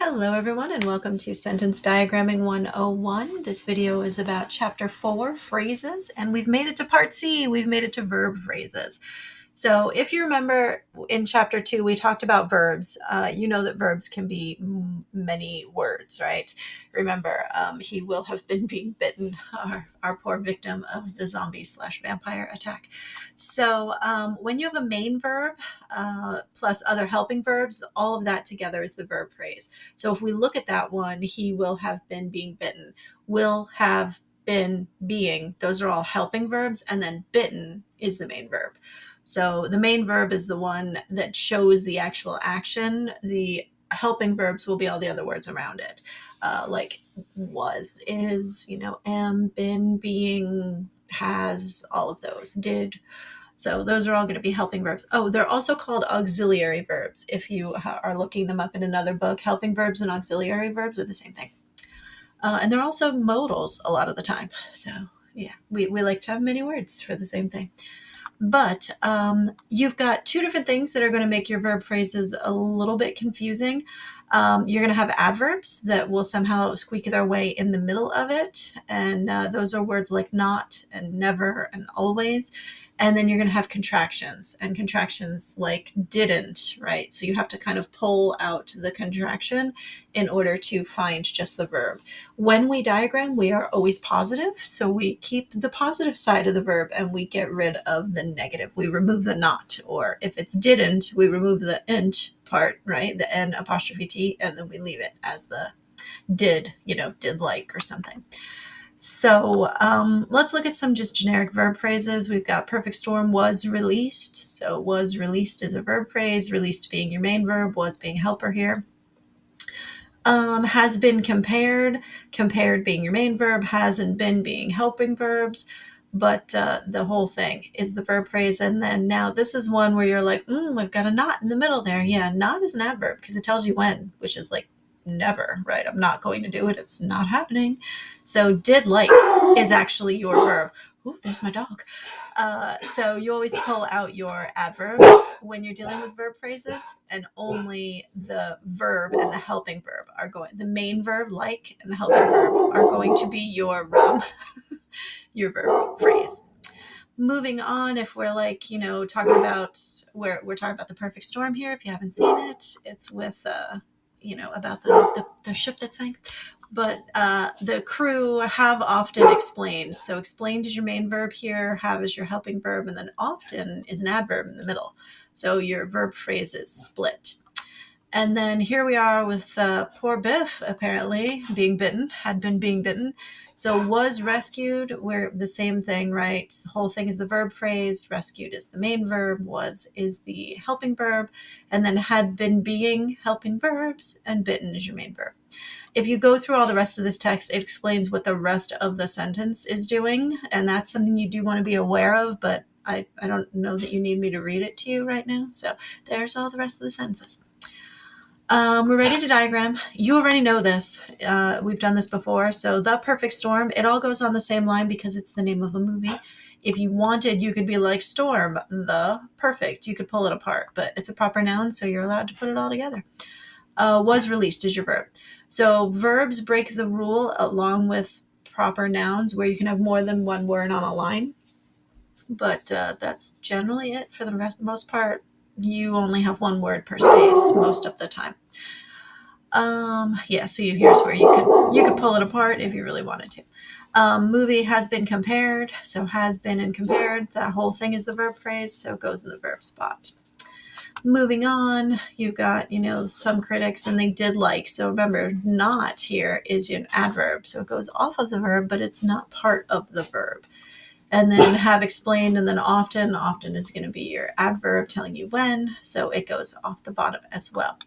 Hello everyone and welcome to Sentence Diagramming 101. This video is about Chapter 4, Phrases, and we've made it to Part C. We've made it to verb phrases. So if you remember in Chapter 2, we talked about verbs. You know that verbs can be many words, right? Remember, he will have been being bitten, our poor victim of the zombie/vampire attack. So when you have a main verb plus other helping verbs, all of that together is the verb phrase. So if we look at that one, he will have been being bitten, will have been being, those are all helping verbs, and then bitten is the main verb. So the main verb is the one that shows the actual action. The helping verbs will be all the other words around it, like was, is, am, been, being, has, all of those, did. So those are all going to be helping verbs. Oh, they're also called auxiliary verbs. If you are looking them up in another book, helping verbs and auxiliary verbs are the same thing. And they're also modals a lot of the time. So yeah, we like to have many words for the same thing. But you've got two different things that are going to make your verb phrases a little bit confusing. You're going to have adverbs that will somehow squeak their way in the middle of it. And those are words like not and never and always. And then you're going to have contractions and contractions like didn't, right? So you have to kind of pull out the contraction in order to find just the verb. When we diagram, we are always positive. So we keep the positive side of the verb and we get rid of the negative. We remove the not, or if it's didn't, we remove the int part, right? The N apostrophe T, and then we leave it as the did, did like or something. So let's look at some just generic verb phrases. We've got perfect storm, was released. So was released is a verb phrase, released being your main verb, was being helper here. Has been compared, compared being your main verb, has and been being helping verbs. But the whole thing is the verb phrase. And then now this is one where you're like, we've got a not in the middle there. Yeah, not is an adverb because it tells you when, which is like never, right? I'm not going to do it. It's not happening. So did like is actually your verb. Ooh, there's my dog. So you always pull out your adverbs when you're dealing with verb phrases, and only the verb and the helping verb are going, the main verb like and the helping verb are going to be your your verb phrase. Moving on, if we're like, talking about, we're talking about the perfect storm here. If you haven't seen it, it's with about the ship that sank. But the crew have often explained. So explained is your main verb here, have is your helping verb, and then often is an adverb in the middle. So your verb phrase is split. And then here we are with poor Biff, apparently, being bitten, had been being bitten. So was rescued, we're the same thing, right? The whole thing is the verb phrase, rescued is the main verb, was is the helping verb, and then had been being helping verbs, and bitten is your main verb. If you go through all the rest of this text, it explains what the rest of the sentence is doing, and that's something you do want to be aware of, but I don't know that you need me to read it to you right now. So there's all the rest of the sentences. We're ready to diagram. You already know this. We've done this before. So the perfect storm, it all goes on the same line because it's the name of a movie. If you wanted, you could be like storm, the perfect. You could pull it apart, but it's a proper noun, so you're allowed to put it all together. Was released is your verb. So verbs break the rule along with proper nouns where you can have more than one word on a line. But that's generally it for the most part. You only have one word per space most of the time. Yeah, so here's where you could pull it apart if you really wanted to. Movie has been compared, so has been and compared. That whole thing is the verb phrase, so it goes in the verb spot. Moving on, you've got, some critics and they did like. So remember, not here is an adverb, so it goes off of the verb, but it's not part of the verb. And then have explained, and then often is going to be your adverb telling you when, so it goes off the bottom as well.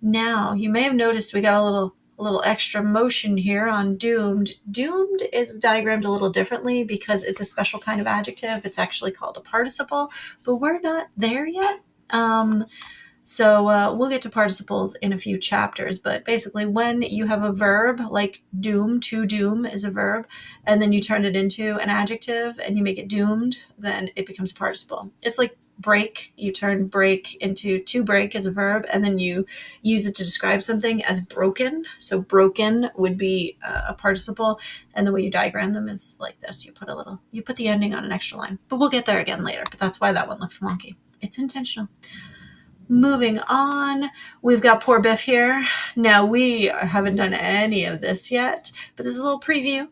Now, you may have noticed we got a little extra motion here on doomed. Doomed is diagrammed a little differently because it's a special kind of adjective. It's actually called a participle, but we're not there yet. So we'll get to participles in a few chapters, but basically when you have a verb like doom, to doom is a verb, and then you turn it into an adjective and you make it doomed, then it becomes a participle. It's like break, you turn break into to break as a verb, and then you use it to describe something as broken. So broken would be a participle, and the way you diagram them is like this. You put the ending on an extra line, but we'll get there again later. But that's why that one looks wonky. It's intentional. Moving on, we've got poor Biff here. Now, we haven't done any of this yet, but this is a little preview.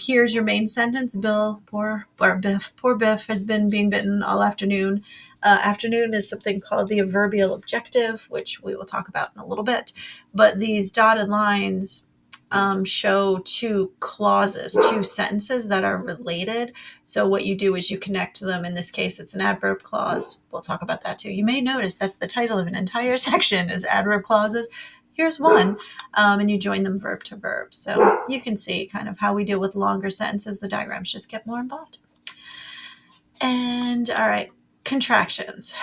Here's your main sentence. Poor Biff has been being bitten all afternoon. Afternoon is something called the adverbial objective, which we will talk about in a little bit. But these dotted lines show two clauses, two sentences that are related. So what you do is you connect them. In this case, it's an adverb clause. We'll talk about that too. You may notice that's the title of an entire section is adverb clauses. Here's one, and you join them verb to verb. So you can see kind of how we deal with longer sentences. The diagrams just get more involved. And all right, contractions.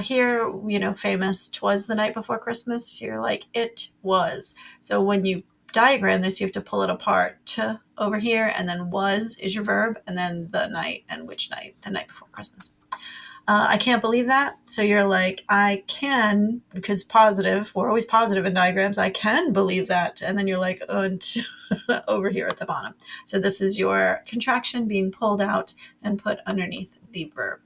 Here, famous, 'twas the night before Christmas. You're like, it was. So when you diagram this, you have to pull it apart. To over here, and then was is your verb, and then the night, and which night? The night before Christmas. I can't believe that. So you're like, I can, because positive, we're always positive in diagrams, I can believe that. And then you're like, over here at the bottom. So this is your contraction being pulled out and put underneath the verb.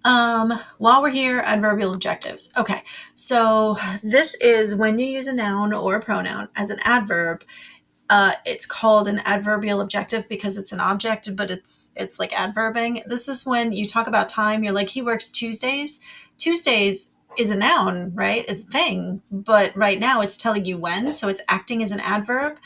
While we're here, adverbial objectives. Okay, so this is when you use a noun or a pronoun as an adverb. It's called an adverbial objective because it's an object, but it's like adverbing. This is when you talk about time. You're like, he works Tuesdays. Tuesdays is a noun, right? Is a thing, but right now it's telling you when, so it's acting as an adverb,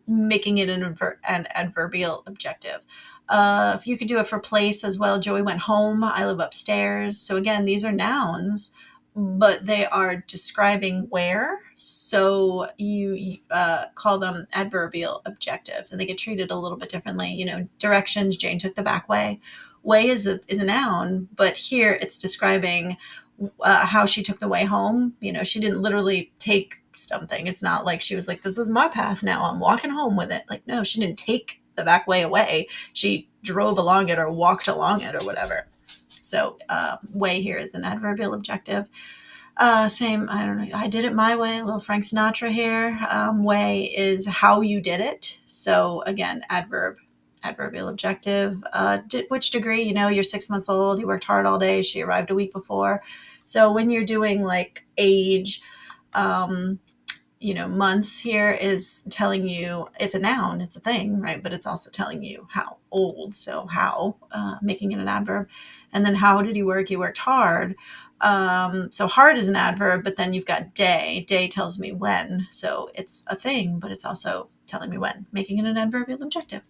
making it an adverbial objective. If you could do it for place as well. Joey went home. I live upstairs. So again, these are nouns, but they are describing where. So you call them adverbial objectives, and they get treated a little bit differently. Directions, Jane took the back way. Way is a noun, but here it's describing how she took the way home. She didn't literally take something. It's not like she was like, this is my path now, I'm walking home with it. Like, no, she didn't take the back way away. She drove along it or walked along it or whatever. So way here is an adverbial objective. Same, I don't know, I did it my way, a little Frank Sinatra here. Way is how you did it. So again, adverbial objective. Which degree? You're 6 months old, you worked hard all day, she arrived a week before. So when you're doing like age, months here is telling you it's a noun, it's a thing, right? But it's also telling you how old. So how, making it an adverb. And then how did you work? You worked hard. So hard is an adverb, but then you've got day. Day tells me when. So it's a thing, but it's also telling me when, making it an adverbial objective.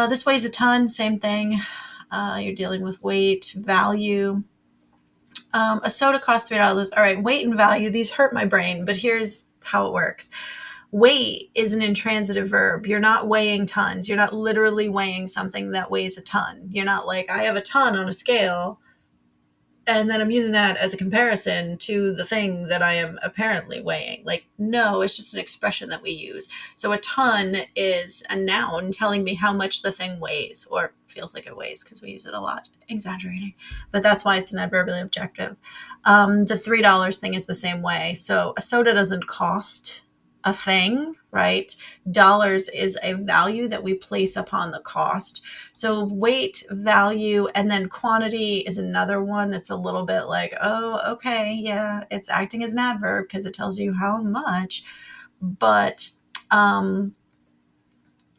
This weighs a ton, same thing. You're dealing with weight, value. A soda costs $3. All right, weight and value, these hurt my brain, but here's how it works. Weight is an intransitive verb. You're not weighing tons. You're not literally weighing something that weighs a ton. You're not like, I have a ton on a scale, and then I'm using that as a comparison to the thing that I am apparently weighing. Like, no, it's just an expression that we use. So a ton is a noun telling me how much the thing weighs, or feels like it weighs, because we use it a lot, exaggerating. But that's why it's an adverbial objective. The $3 thing is the same way. So a soda doesn't cost a thing, right? Dollars is a value that we place upon the cost. So weight, value, and then quantity is another one that's a little bit like, oh, okay, yeah, it's acting as an adverb because it tells you how much, but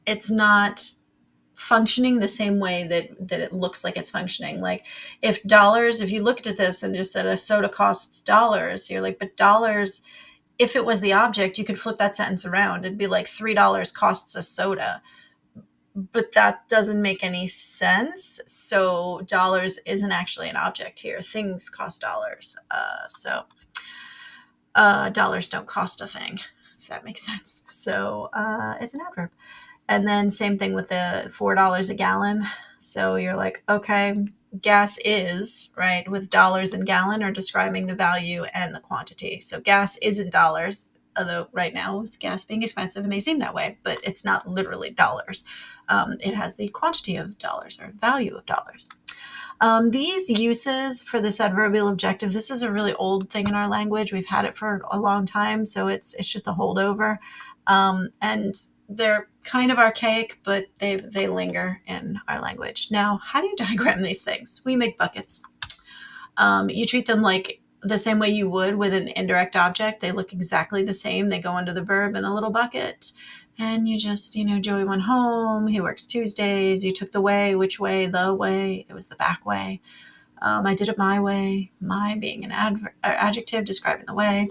it's not functioning the same way that it looks like it's functioning. Like if you looked at this and just said a soda costs dollars, you're like, but dollars, if it was the object, you could flip that sentence around. It'd be like $3 costs a soda, but that doesn't make any sense. So dollars isn't actually an object here. Things cost dollars. So dollars don't cost a thing, if that makes sense. So it's an adverb. And then same thing with the $4 a gallon. So you're like, okay, gas is, right, with dollars and gallon are describing the value and the quantity. So gas isn't dollars, although right now with gas being expensive, it may seem that way, but it's not literally dollars. It has the quantity of dollars or value of dollars. These uses for this adverbial objective, this is a really old thing in our language. We've had it for a long time, so it's just a holdover. And they're kind of archaic, but they linger in our language. Now, how do you diagram these things? We make buckets. You treat them like the same way you would with an indirect object. They look exactly the same. They go under the verb in a little bucket. And you just, Joey went home. He works Tuesdays. You took the way. Which way? The way. It was the back way. I did it my way. My being an adjective describing the way.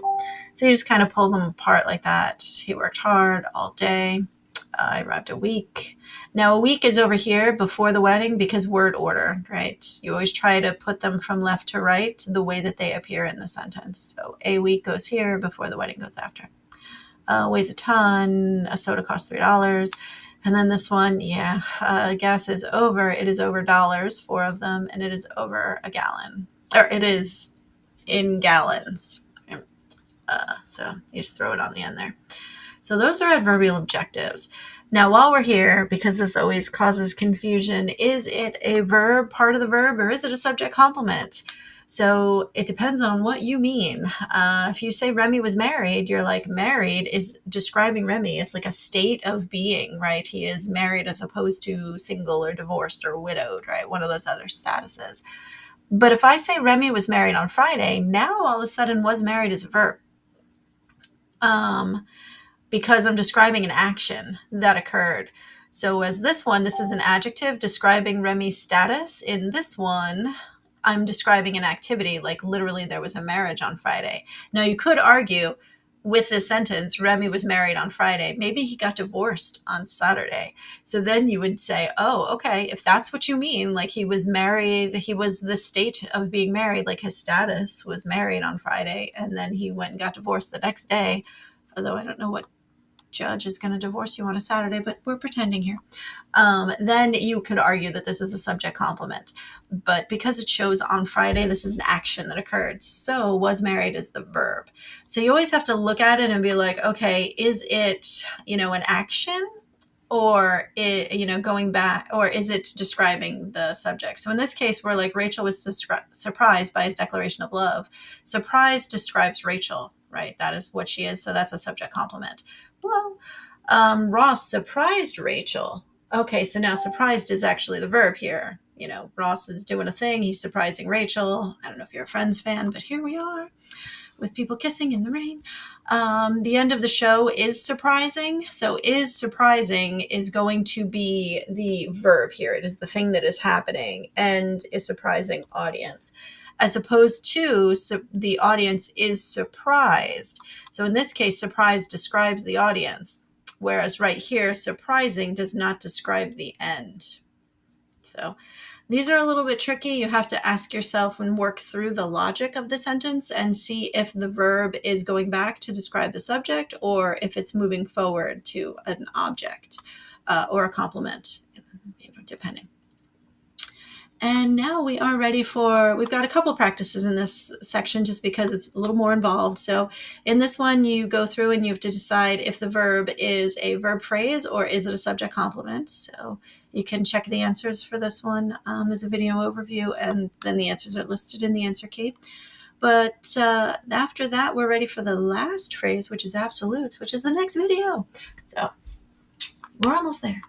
So you just kind of pull them apart like that. He worked hard all day. I arrived a week. Now, a week is over here before the wedding because word order, right? You always try to put them from left to right the way that they appear in the sentence. So a week goes here before the wedding goes after. Weighs a ton. A soda costs $3. And then this one, gas is over. It is over dollars, 4 of them, and it is over a gallon. Or it is in gallons. So you just throw it on the end there. So those are adverbial objectives. Now, while we're here, because this always causes confusion, is it a verb, part of the verb, or is it a subject complement? So it depends on what you mean. If you say Remy was married, you're like, married is describing Remy. It's like a state of being, right? He is married as opposed to single or divorced or widowed, right? One of those other statuses. But if I say Remy was married on Friday, now all of a sudden was married is a verb. Because I'm describing an action that occurred. So as this one, this is an adjective describing Remy's status. In this one, I'm describing an activity, like literally there was a marriage on Friday. Now you could argue with this sentence, Remy was married on Friday. Maybe he got divorced on Saturday. So then you would say, oh, okay, if that's what you mean, like he was married, he was the state of being married, like his status was married on Friday, and then he went and got divorced the next day. Although I don't know what judge is going to divorce you on a Saturday, but we're pretending here. Then you could argue that this is a subject complement. But because it shows on Friday, this is an action that occurred. So was married is the verb. So you always have to look at it and be like, okay, is it, an action? Or, going back, or is it describing the subject? So in this case, we're like, Rachel was surprised by his declaration of love. Surprise describes Rachel, right? That is what she is. So that's a subject complement. Well, Ross surprised Rachel. Okay, so now surprised is actually the verb here. Ross is doing a thing. He's surprising Rachel. I don't know if you're a Friends fan, but here we are with people kissing in the rain. The end of the show is surprising. So is surprising is going to be the verb here. It is the thing that is happening and is surprising audience. As opposed to the audience is surprised. So in this case, surprise describes the audience, whereas right here, surprising does not describe the end. So these are a little bit tricky. You have to ask yourself and work through the logic of the sentence and see if the verb is going back to describe the subject or if it's moving forward to an object or a complement, depending. And now we are ready we've got a couple practices in this section just because it's a little more involved. So in this one, you go through and you have to decide if the verb is a verb phrase or is it a subject complement. So you can check the answers for this one. There's a video overview and then the answers are listed in the answer key. But after that, we're ready for the last phrase, which is absolutes, which is the next video. So we're almost there.